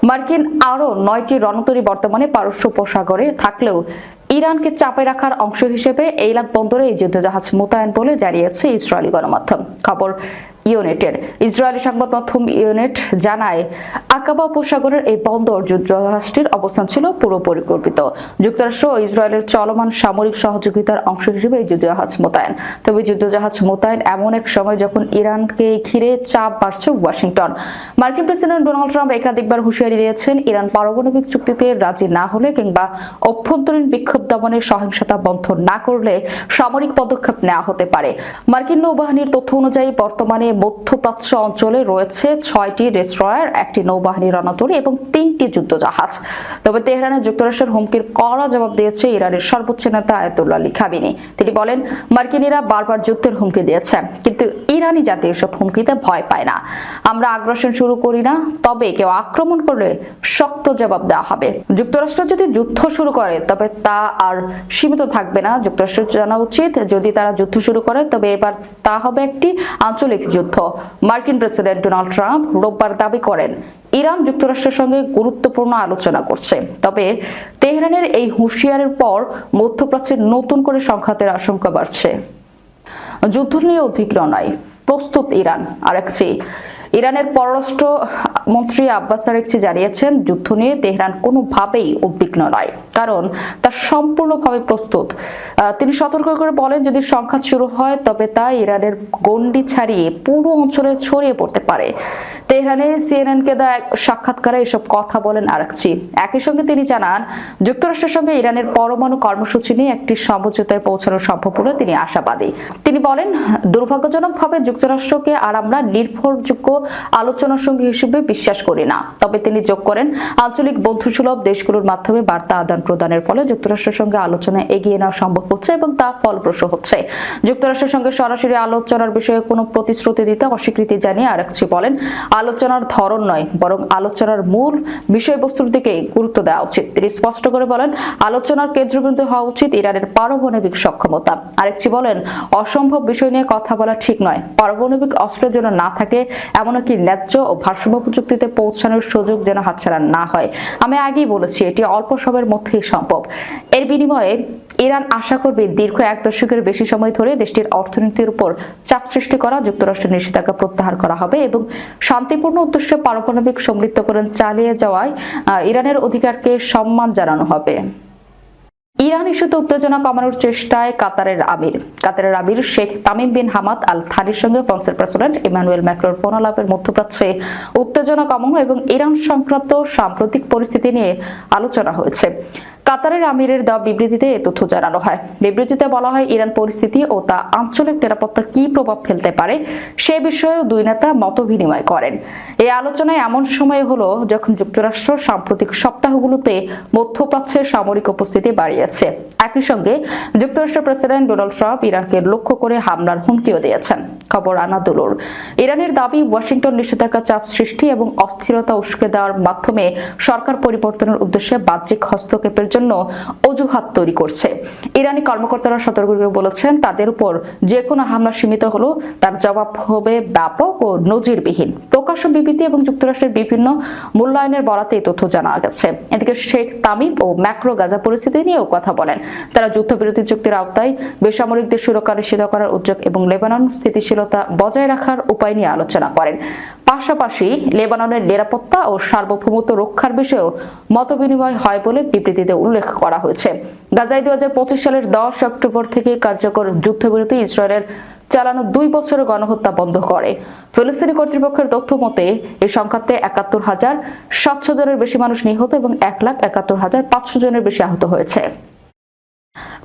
মার্কিন আরও 9টি রণতরী বর্তমানে পারস্য উপসাগরে থাকলেও ইরানকে চাপে রাখার অংশ হিসেবে এইলাত বন্দরে এই যুদ্ধজাহাজ মোতায়েন বলে জানিয়েছে ইসরায়েলি গণমাধ্যম। খবর ইউনিটের। ইসরায়েলি সংবাদ মাধ্যম ইউনিট জানায় আকাবা উপসাগরের এই বন্দর যুদ্ধজাহাজটির অবস্থান ছিল পুরো পরিকল্পিত। যুক্তরাষ্ট্র ও ইসরায়েলের চলমান সামরিক সহযোগিতার অংশ হিসেবে এই যুদ্ধজাহাজ মোতায়েন। তবে যুদ্ধজাহাজ মোতায়েন এমন এক সময় যখন ইরানকে ঘিরে চাপ বাড়ছে ওয়াশিংটন। মার্কিন প্রেসিডেন্ট ডোনাল্ড ট্রাম্প একাধিকবার হুঁশিয়ারি দিয়েছেন ইরান পারমাণবিক চুক্তিতে রাজি না হলে কিংবা অভ্যন্তরীণ বিক্ষোভ দমনের সহিংসতা বন্ধ না করলে সামরিক পদক্ষেপ নেওয়া হতে পারে। মার্কিন নৌবাহিনীর তথ্য অনুযায়ী বর্তমানে মধ্যপ্রাচ্য অঞ্চলে রয়েছে 6টি ডেস্ট্রয়ার, 1টি নৌবাহিনী রণতরী এবং 3টি যুদ্ধজাহাজ। তবে তেহরানে যুক্তরাষ্ট্রের হুমকির কড়া জবাব দিয়েছে ইরানের সর্বোচ্চ নেতা আয়াতুল্লাহ আলী খামেনি। তিনি বলেন, মার্কিনীরা বারবার যুদ্ধের হুমকি দিয়েছে, কিন্তু ইরানি জাতি এসব হুমকিতে ভয় পায় না। আমরা আগ্রাসন শুরু করি না, তবে কেউ আক্রমণ করলে শক্ত জবাব দেওয়া হবে। যুক্তরাষ্ট্র যদি যুদ্ধ শুরু করে তবে তা আর সীমিত থাকবে না। যুক্তরাষ্ট্রের জানা উচিত, যদি তারা যুদ্ধ শুরু করে তবে এবার তা হবে একটি আঞ্চলিক যুদ্ধ। মার্কিন প্রেসিডেন্ট ডোনাল্ড ট্রাম্প রোববার দাবি করেন ইরান যুক্তরাষ্ট্রের সঙ্গে গুরুত্বপূর্ণ আলোচনা করছে। তবে তেহরানের এই হুঁশিয়ারির পর মধ্যপ্রাচ্যে নতুন করে সংঘাতের আশঙ্কা বাড়ছে। যুদ্ধ নিয়ে উদ্বিগ্ন নয়, প্রস্তুত ইরান। আরেকটি ইরানের পররাষ্ট্র মন্ত্রী আব্বাস আরাগচি জানিয়েছেন, যুদ্ধ নিয়ে তেহরান কোনোভাবেই উদ্বিগ্ন নয়, কারণ তা সম্পূর্ণভাবে প্রস্তুত। তিনি সতর্ক করে বলেন, যদি সংঘাত শুরু হয় তবে তা ইরানের গণ্ডি ছাড়িয়ে পুরো অঞ্চলে ছড়িয়ে পড়তে পারে। তেহরানে সিএনএনকে দেওয়া এক সাক্ষাৎকারে এসব কথা বলেন আরাগচি। একই সঙ্গে তিনি জানান, যুক্তরাষ্ট্রের সঙ্গে ইরানের পরমাণু কর্মসূচি নিয়ে একটি সমঝোতায় পৌঁছানো সম্ভব বলে তিনি আশাবাদী। তিনি বলেন, দুর্ভাগ্যজনকভাবে যুক্তরাষ্ট্রকে আর আমরা নির্ভরযোগ্য আলোচনার সঙ্গী হিসেবে বিশ্বাস করি না। তবে তিনি যোগ করেন, আঞ্চলিক বন্ধুসুলভ দেশগুলোর মাধ্যমে বার্তা আদান প্রদানের ফলে যুক্তরাষ্ট্রের সঙ্গে আলোচনা এগিয়ে নেওয়া সম্ভব হচ্ছে এবং তা ফলপ্রসূ হচ্ছে। যুক্তরাষ্ট্রের সঙ্গে সরাসরি আলোচনার বিষয়ে কোনো প্রতিশ্রুতি দিতে অস্বীকৃতি জানিয়ে আরাগচি বলেন, আলোচনার ধরন নয়, বরং আলোচনার মূল বিষয়বস্তুর দিকে গুরুত্ব দেওয়া উচিত। তিনি স্পষ্ট করে বলেন, আলোচনার কেন্দ্রবিন্দু হওয়া উচিত ইরানের পারমাণবিক সক্ষমতা। আরাগচি বলেন, অসম্ভব বিষয় নিয়ে কথা বলা ঠিক নয়। পারমাণবিক অস্ত্রের জন্য না থাকে এমন একটি ন্যায্য ও ভারসাম্য চুক্তিতে পৌঁছানোর সুযোগ যেন হাতছাড়া না হয়। আমি আগেই বলেছি, এটি অল্প সময়ের মধ্যেই সম্ভব। এর বিনিময়ে ইরান আশা করবে দীর্ঘ এক দশকের বেশি সময় ধরে দেশটির অর্থনীতির উপর চাপ সৃষ্টি করা যুক্তরাষ্ট্রের নিষেধাজ্ঞা প্রত্যাহার করা হবে এবং শান্তিপূর্ণ উদ্দেশ্যে পারমাণবিক সমৃদ্ধকরণ চালিয়ে যাওয়ায় ইরানের অধিকারকে সম্মান জানানো হবে। ইরান ইস্যুতে উত্তেজনা কমানোর চেষ্টায় কাতারের আমির Sheikh Tamim bin Hamad Al থানির সঙ্গে ফ্রান্সের প্রেসিডেন্ট ইমানুয়েল ম্যাক্রোর ফোন আলাপের মধ্যপ্রাচ্যে উত্তেজনা কমানো এবং ইরান সংক্রান্ত সাম্প্রতিক পরিস্থিতি নিয়ে আলোচনা হয়েছে। কাতারের আমিরের দেওয়া বিবৃতিতে এ তথ্য জানানো হয়। বিবৃতিতে বলা হয়, ইরান পরিস্থিতি ও তা আঞ্চলিক নিরাপত্তা কি প্রভাব ফেলতে পারে সে বিষয়েও দুই নেতা মত বিনিময় করেন। এই আলোচনায় এমন সময় হলো যখন যুক্তরাষ্ট্র সাম্প্রতিক সপ্তাহগুলোতে মধ্যপ্রাচ্যের সামরিক উপস্থিতি বাড়িয়েছে। একই সঙ্গে যুক্তরাষ্ট্রের প্রেসিডেন্ট ডোনাল্ড ট্রাম্প ইরানকে লক্ষ্য করে হামলার হুমকিও দিয়েছেন। খবর আনাদুলুর। ইরানের দাবি, ওয়াশিংটন নিষেধাজ্ঞা, চাপ সৃষ্টি এবং অস্থিরতা উস্কে দেওয়ার মাধ্যমে সরকার পরিবর্তনের উদ্দেশ্যে বাহ্যিক হস্তক্ষেপের জন্য অজুহাত তৈরি করছে। ইরানি কর্মকর্তারা সতর্ক করে বলেছেন, তাদের উপর যে কোনো হামলা সীমিত হলেও তার জবাব হবে ব্যাপক ও নজিরবিহীন। প্রকাশ্য বিবৃতি এবং যুক্তরাষ্ট্রের বিভিন্ন মূল্যায়নের বরাতে এই তথ্য জানা গেছে। এদিকে শেখ তামিম ও ম্যাক্রো গাজা পরিস্থিতি নিয়েও কথা বলেন। তারা যুদ্ধবিরতি চুক্তির আওতায় বেসামরিকদের সুরক্ষা নিশ্চিত করার উদ্যোগ এবং লেবানন স্থিতিশীলতা বজায় রাখার উপায় নিয়ে আলোচনা করেন। পাশাপাশি লেবাননের নিরাপত্তা ও সার্বভৌমত্ব রক্ষার বিষয়েও মতবিনিময় হয় বলে বিবৃতিতে উল্লেখ করা হয়েছে। গাজায় 2025 সালের 10 অক্টোবর থেকে কার্যকর যুদ্ধবিরতি ইসরায়েলের চালানো 2 বছরের গণহত্যা বন্ধ করে। ফিলিস্তিনি কর্তৃপক্ষের তথ্য মতে এই সংঘাতে 71,700 জনের বেশি মানুষ নিহত এবং 1,71,500 জনের বেশি আহত হয়েছে।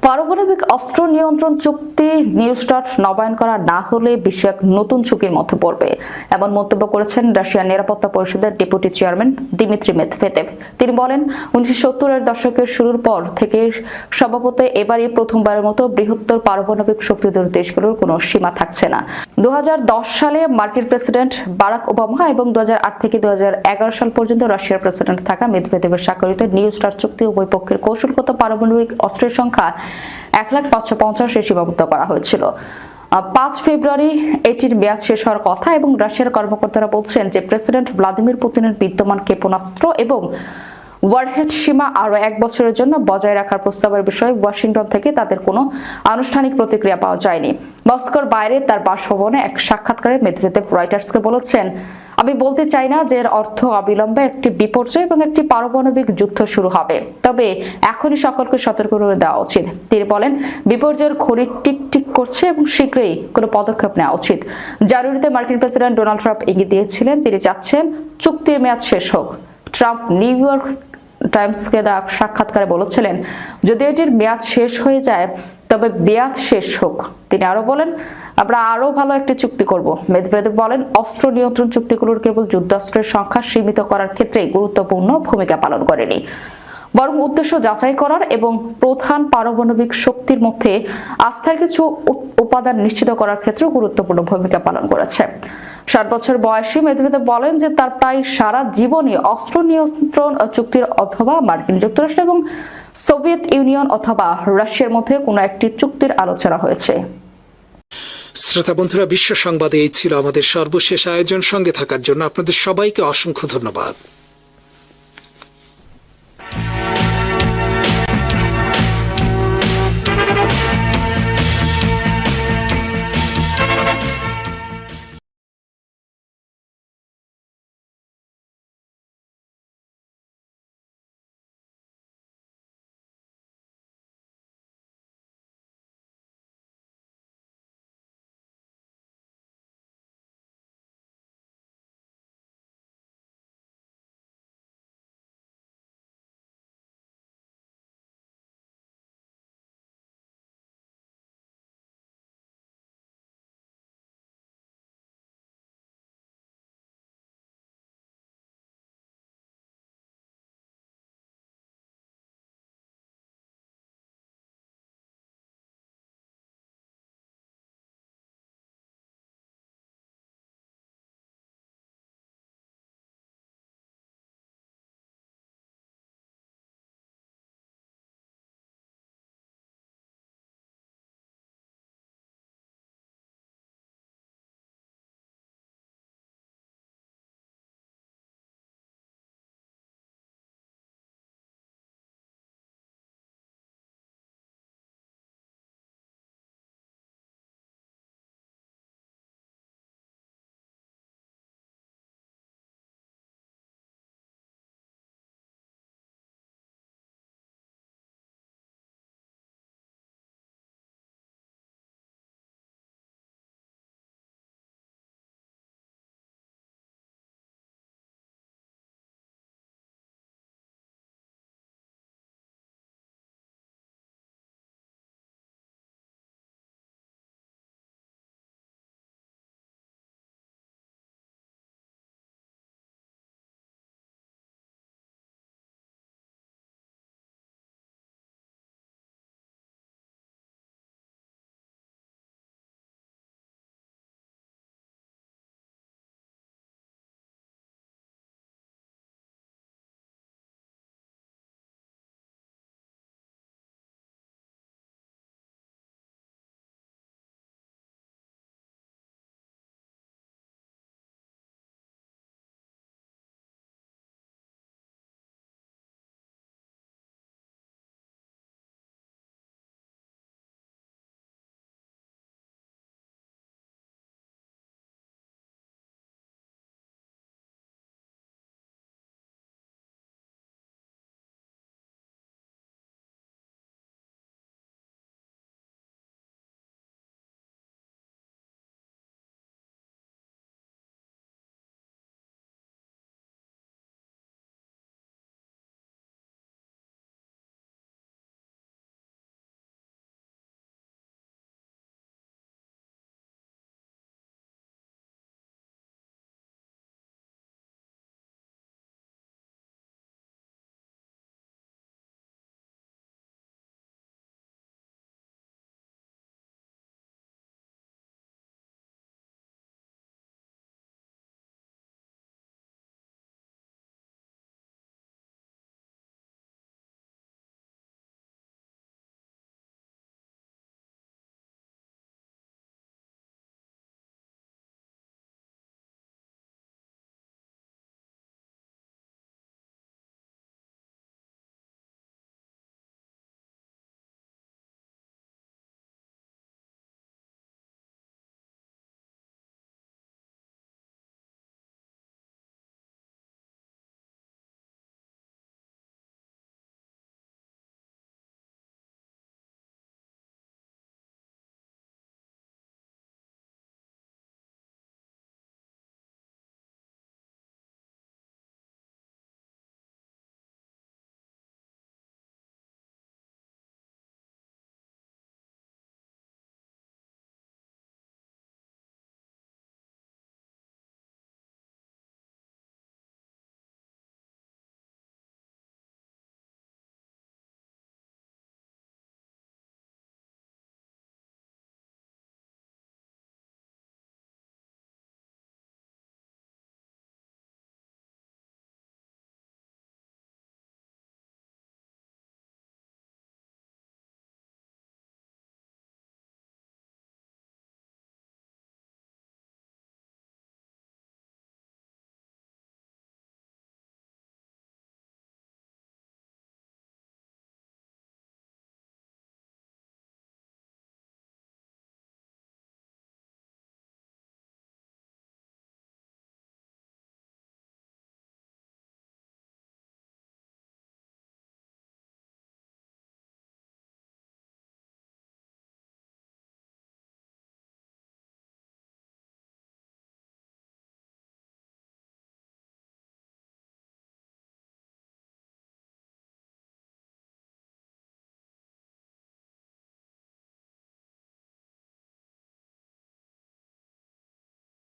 পারমাণবিক অস্ত্র নিয়ন্ত্রণ চুক্তি নিউ স্টার্ট নবায়ন করা না হলে বিশ্ব এক নতুন ঝুঁকির মধ্যে পড়বে, এমন মন্তব্য করেছেন রাশিয়ার নিরাপত্তা পরিষদের ডেপুটি চেয়ারম্যান দিমিত্রি মেদভেদেভ। তিনি বলেন, 1970-এর দশকের শুরুর পর থেকে সম্ভবত এবারই প্রথমবারের মতো বৃহত্তর পারমাণবিক শক্তিধর দেশগুলোর কোনো সীমা থাকছে না। 2010 সালে মার্কিন প্রেসিডেন্ট বারাক ওবামা এবং 2008 থেকে 2011 সাল পর্যন্ত রাশিয়ার প্রেসিডেন্ট থাকা মেদভেদেভের স্বাক্ষরিত নিউ স্টার্ট চুক্তি উভয় পক্ষের কৌশলগত পারমাণবিক অস্ত্রের সংখ্যা 1,550 সীমাবদ্ধ করা হয়েছিল। 5 ফেব্রুয়ারি এটির মেয়াদ শেষ হওয়ার কথা এবং রাশিয়ার কর্মকর্তারা বলছেন যে প্রেসিডেন্ট ভ্লাদিমির পুতিনের বিদ্যমান ক্ষেপণাস্ত্র এবং ওয়ারহেড সীমা আরও 1 বছরের জন্য বজায় রাখার প্রস্তাবের বিষয়ে ওয়াশিংটন থেকে তাদের কোনো আনুষ্ঠানিক প্রতিক্রিয়া পাওয়া যায়নি। মস্কোর বাইরে তার বাসভবনে এক সাক্ষাৎকারে মেদভেদেভ রয়টার্সকে বলেছেন, আমি বলতে চাই না যে এর অর্থ অবিলম্বে একটি বিপর্যয় এবং একটি পারমাণবিক যুদ্ধ শুরু হবে, তবে এখনই সকলকে সতর্ক করে দেওয়া উচিত। তিনি বলেন, বিপর্যয়ের ঘড়ি টিকটিক করছে এবং শীঘ্রই কোনো পদক্ষেপ নেওয়া উচিত। জানুয়ারিতে মার্কিন প্রেসিডেন্ট ডোনাল্ড ট্রাম্প ইঙ্গিত দিয়েছিলেন তিনি চাচ্ছেন চুক্তির মেয়াদ শেষ হোক। ট্রাম্প নিউ ইয়র্ক টাইমসকে দেওয়া সাক্ষাৎকারে বলেছিলেন, যদি এটির মেয়াদ শেষ হয়ে যায় তবে মেয়াদ শেষ হোক। তিনি আরো বলেন, আমরা আরো ভালো একটি চুক্তি করব। মেদভেদেভ বলেন, অস্ত্র নিয়ন্ত্রণ চুক্তিগুলোর কেবল যুদ্ধাস্ত্রের সংখ্যা সীমিত করার ক্ষেত্রে গুরুত্বপূর্ণ ভূমিকা পালন করেনি, বরং উদ্দেশ্য যাচাই করার এবং প্রধান পারমাণবিক শক্তির মধ্যে আস্থার কিছু উপাদান নিশ্চিত করার ক্ষেত্রে গুরুত্বপূর্ণ ভূমিকা পালন করেছে। 60 বছর বয়সী মেদভেদেভ বলেন যে তার প্রায় সারা জীবনই অস্ত্র নিয়ন্ত্রণ চুক্তির অথবা মার্কিন যুক্তরাষ্ট্র এবং সোভিয়েত ইউনিয়ন অথবা রাশিয়ার মধ্যে কোনো একটি চুক্তির আলোচনা হয়েছে। শ্রোতা বন্ধুরা, বিশ্ব সংবাদে এই ছিল আমাদের সর্বশেষ আয়োজন। সঙ্গে থাকার জন্য আপনাদের সবাইকে অসংখ্য ধন্যবাদ।